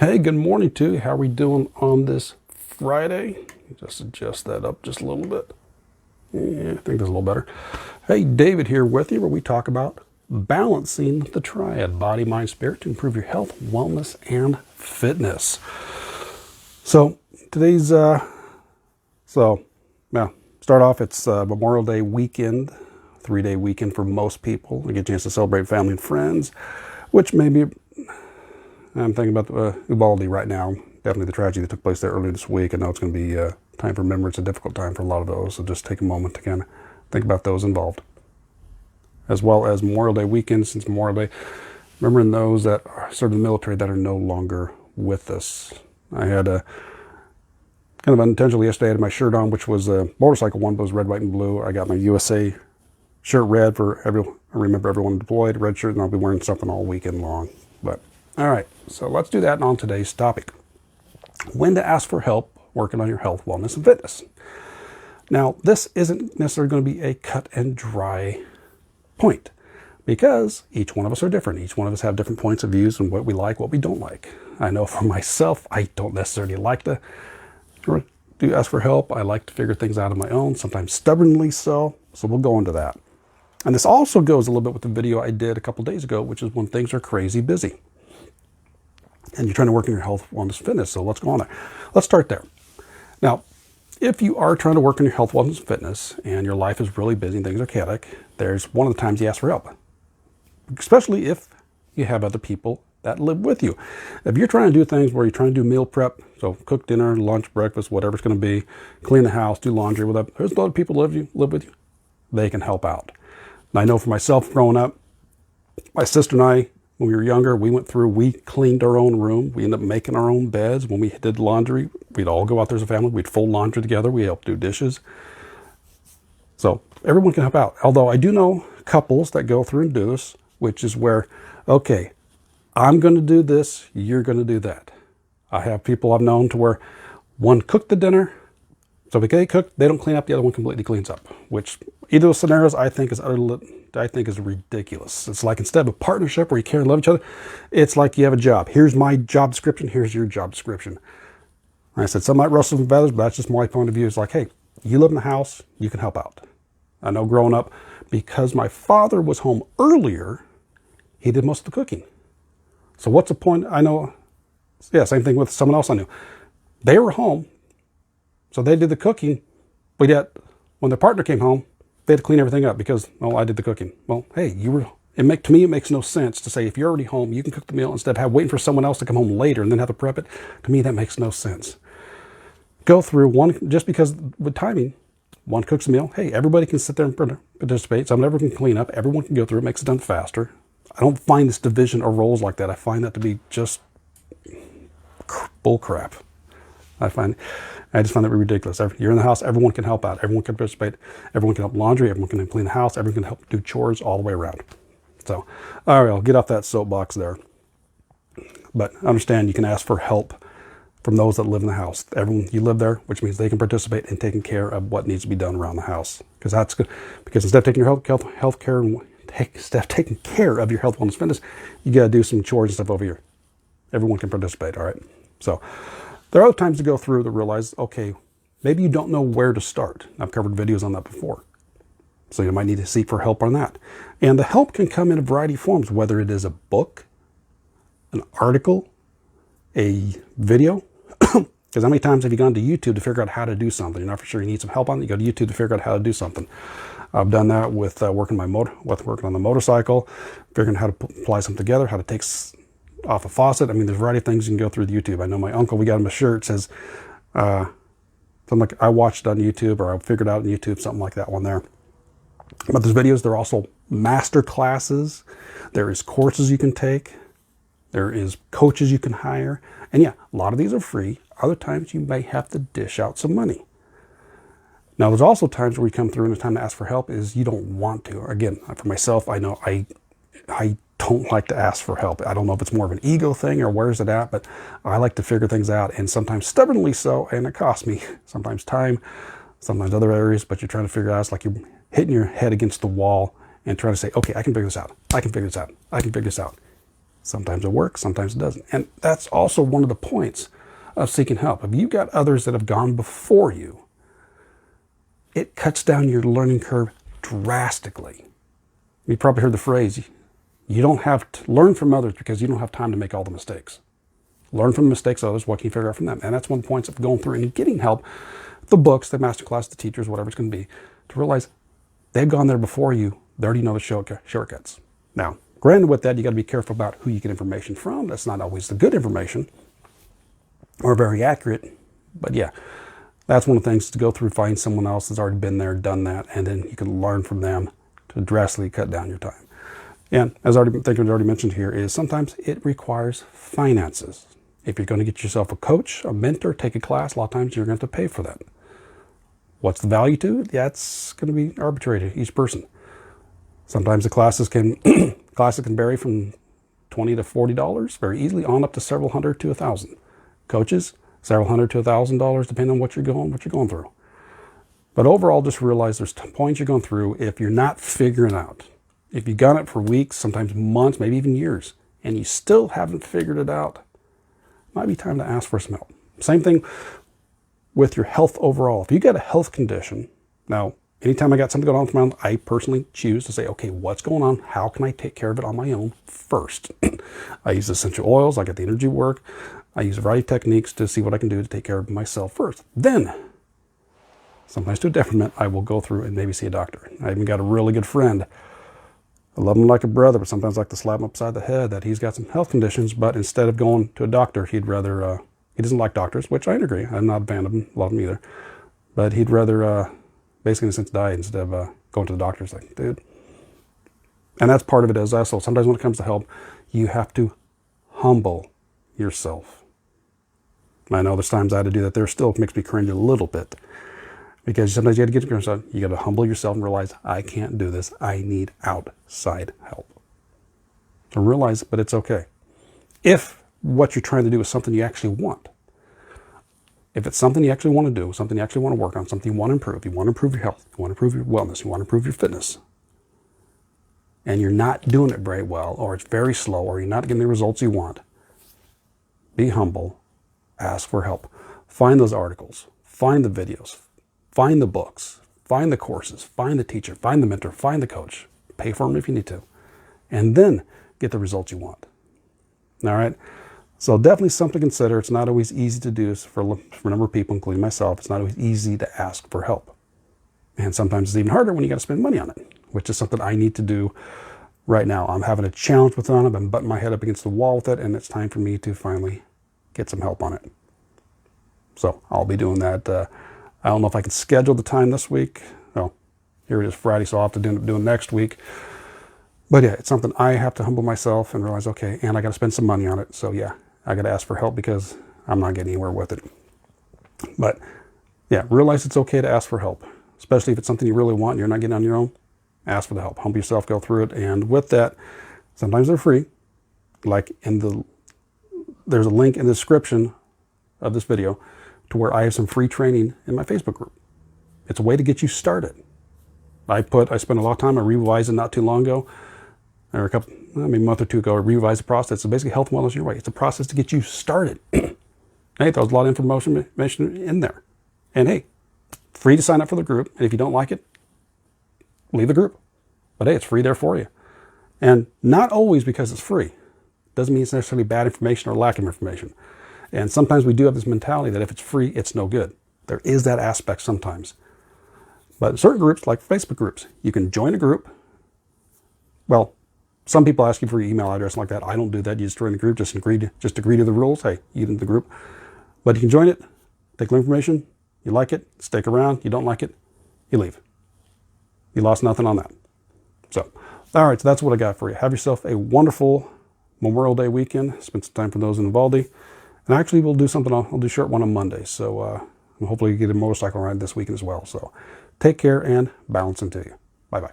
Hey, good morning to you. How are we doing on this Friday? Just adjust that up just a little bit. Yeah, I think that's a little better. Hey, David here with you, where we talk about balancing the triad, body, mind, spirit, to improve your health, wellness, and fitness. So today's, start off, it's Memorial Day weekend, 3-day weekend for most people. I get a chance to celebrate family and friends, which maybe I'm thinking about Uvalde right now. Definitely the tragedy that took place there earlier this week. I know it's going to be time for remembrance, a difficult time for a lot of those. So just take a moment to kind of think about those involved. As well as Memorial Day weekend, since Memorial Day, remembering those that served in the military that are no longer with us. I had a kind of unintentionally yesterday, I had my shirt on, which was a motorcycle one, but it was red, white, and blue. I got my USA shirt red for I remember everyone deployed, red shirt, and I'll be wearing something all weekend long. But all right, so let's do that on today's topic. When to ask for help working on your health, wellness, and fitness. Now, this isn't necessarily going to be a cut and dry point because each one of us are different. Each one of us have different points of views on what we like, what we don't like. I know for myself, I don't necessarily like to ask for help. I like to figure things out on my own, sometimes stubbornly so. So we'll go into that. And this also goes a little bit with the video I did a couple days ago, which is when things are crazy busy and you're trying to work on your health, wellness, fitness. So let's go on there. Let's start there. Now, if you are trying to work on your health, wellness, and fitness, and your life is really busy and things are chaotic, there's one of the times you ask for help, especially if you have other people that live with you. If you're trying to do things where you're trying to do meal prep, so cook dinner, lunch, breakfast, whatever it's going to be, clean the house, do laundry, whatever, there's a lot of people live with you. They can help out. And I know for myself growing up, my sister and I, when we were younger, we cleaned our own room. We ended up making our own beds. When we did laundry, we'd all go out there as a family. We'd fold laundry together. We helped do dishes. So everyone can help out. Although I do know couples that go through and do this, which is where, okay, I'm going to do this, you're going to do that. I have people I've known to where one cooked the dinner, so if they cook, they don't clean up, the other one completely cleans up, which either of those scenarios I think is ridiculous. It's like instead of a partnership where you care and love each other, it's like you have a job. Here's my job description, here's your job description. And I said, some might rustle some feathers, but that's just my point of view. It's like, hey, you live in the house, you can help out. I know growing up, because my father was home earlier, he did most of the cooking. So what's the point? I know, yeah, same thing with someone else I knew. They were home, so they did the cooking, but yet when their partner came home, they had to clean everything up because, well, I did the cooking. Well, hey, to me, it makes no sense to say if you're already home, you can cook the meal instead of waiting for someone else to come home later and then have to prep it. To me, that makes no sense. Go through one, just because with timing, one cooks a meal. Hey, everybody can sit there and participate. Someone can clean up. Everyone can go through it. Makes it done faster. I don't find this division of roles like that. I find that to be just bull crap. I just find that ridiculous. You're in the house, everyone can help out. Everyone can participate. Everyone can help laundry. Everyone can clean the house. Everyone can help do chores all the way around. So, all right, I'll get off that soapbox there. But understand you can ask for help from those that live in the house. Everyone, you live there, which means they can participate in taking care of what needs to be done around the house. Because that's good. Because instead of taking your health care and instead of taking care of your health, wellness, fitness, you got to do some chores and stuff over here. Everyone can participate, all right? So there are other times to go through to realize, okay, maybe you don't know where to start. I've covered videos on that before. So you might need to seek for help on that. And the help can come in a variety of forms, whether it is a book, an article, a video. Because how many times have you gone to YouTube to figure out how to do something? You're not for sure you need some help on it. You go to YouTube to figure out how to do something. I've done that with working on the motorcycle, figuring how to apply something together, how to take off a faucet. I mean, there's a variety of things you can go through the YouTube. I know my uncle, we got him a shirt, says, something like I watched it on YouTube or I figured out on YouTube, something like that one there. But there's videos, there are also master classes. There is courses you can take. There is coaches you can hire. And yeah, a lot of these are free. Other times you may have to dish out some money. Now, there's also times where you come through and the time to ask for help is you don't want to. Again, for myself, I know I don't like to ask for help. I don't know if it's more of an ego thing or where's it at, but I like to figure things out, and sometimes stubbornly so, and it costs me sometimes time, sometimes other areas, but you're trying to figure out, it's like you're hitting your head against the wall and trying to say, okay, I can figure this out. I can figure this out. I can figure this out. Sometimes it works, sometimes it doesn't. And that's also one of the points of seeking help. If you've got others that have gone before you, it cuts down your learning curve drastically. You probably heard the phrase, you don't have to learn from others because you don't have time to make all the mistakes. Learn from the mistakes of others, what can you figure out from them? And that's one of the points of going through and getting help, the books, the masterclass, the teachers, whatever it's going to be, to realize they've gone there before you. They already know the shortcuts. Now, granted with that, you got to be careful about who you get information from. That's not always the good information or very accurate. But yeah, that's one of the things, to go through, find someone else that's already been there, done that, and then you can learn from them to drastically cut down your time. And as I already mentioned here, is sometimes it requires finances. If you're going to get yourself a coach, a mentor, take a class, a lot of times you're going to have to pay for that. What's the value to it? That's going to be arbitrary to each person. Sometimes the classes can vary from $20 to $40 very easily, on up to several hundred to $1,000. Coaches, several hundred to $1,000, depending on what you're going through. But overall, just realize there's points you're going through. If you're not figuring out, if you've done it for weeks, sometimes months, maybe even years, and you still haven't figured it out, it might be time to ask for some help. Same thing with your health overall. If you got a health condition, now, anytime I got something going on with my life, I personally choose to say, okay, what's going on? How can I take care of it on my own first? I use essential oils. I get the energy work. I use a variety of techniques to see what I can do to take care of myself first. Then, sometimes to a detriment, I will go through and maybe see a doctor. I even got a really good friend. I love him like a brother, but sometimes I like to slap him upside the head that he's got some health conditions, but instead of going to a doctor, he'd rather, he doesn't like doctors, which I agree. I'm not a fan of them, love them either. But he'd rather, basically in a sense, die instead of going to the doctor. It's like, dude. And that's part of it as well. Sometimes when it comes to help, you have to humble yourself. I know there's times I had to do that. There still makes me cringe a little bit. Because sometimes you have to get to yourself. You got to humble yourself and realize, I can't do this. I need outside help. So realize it, but it's okay. If what you're trying to do is something you actually want, if it's something you actually want to do, something you actually want to work on, something you want to improve your health, you want to improve your wellness, you want to improve your fitness, and you're not doing it very well, or it's very slow, or you're not getting the results you want, be humble, ask for help. Find those articles, find the videos, find the books, find the courses, find the teacher, find the mentor, find the coach, pay for them if you need to, and then get the results you want. All right? So definitely something to consider. It's not always easy to do for a number of people, including myself. It's not always easy to ask for help. And sometimes it's even harder when you got to spend money on it, which is something I need to do right now. I'm having a challenge with it. I've been butting my head up against the wall with it, and it's time for me to finally get some help on it. So I'll be doing that. I don't know if I can schedule the time this week. Well, here it is Friday, so I'll have to end up doing next week. But yeah, it's something I have to humble myself and realize, okay, and I got to spend some money on it. So yeah, I got to ask for help because I'm not getting anywhere with it. But yeah, realize it's okay to ask for help, especially if it's something you really want and you're not getting on your own. Ask for the help. Humble yourself, go through it. And with that, sometimes they're free. Like there's a link in the description of this video to where I have some free training in my Facebook group. It's a way to get you started. I spent a lot of time, I revised it not too long ago, or maybe a month or two ago, I revised the process. So basically health and wellness your way. It's a process to get you started. Hey, there's a lot of information in there. And hey, free to sign up for the group. And if you don't like it, leave the group. But hey, it's free there for you. And not always because it's free. Doesn't mean it's necessarily bad information or lack of information. And sometimes we do have this mentality that if it's free, it's no good. There is that aspect sometimes. But certain groups, like Facebook groups, you can join a group. Well, some people ask you for your email address like that. I don't do that. You just join the group, just agree to the rules. Hey, you get into the group. But you can join it, take the information. You like it, stick around. You don't like it, you leave. You lost nothing on that. So, all right, so that's what I got for you. Have yourself a wonderful Memorial Day weekend. Spend some time for those in Uvalde. And actually, we'll do something. I'll do a short one on Monday. So hopefully you get a motorcycle ride this weekend as well. So take care and balance into you. Bye-bye.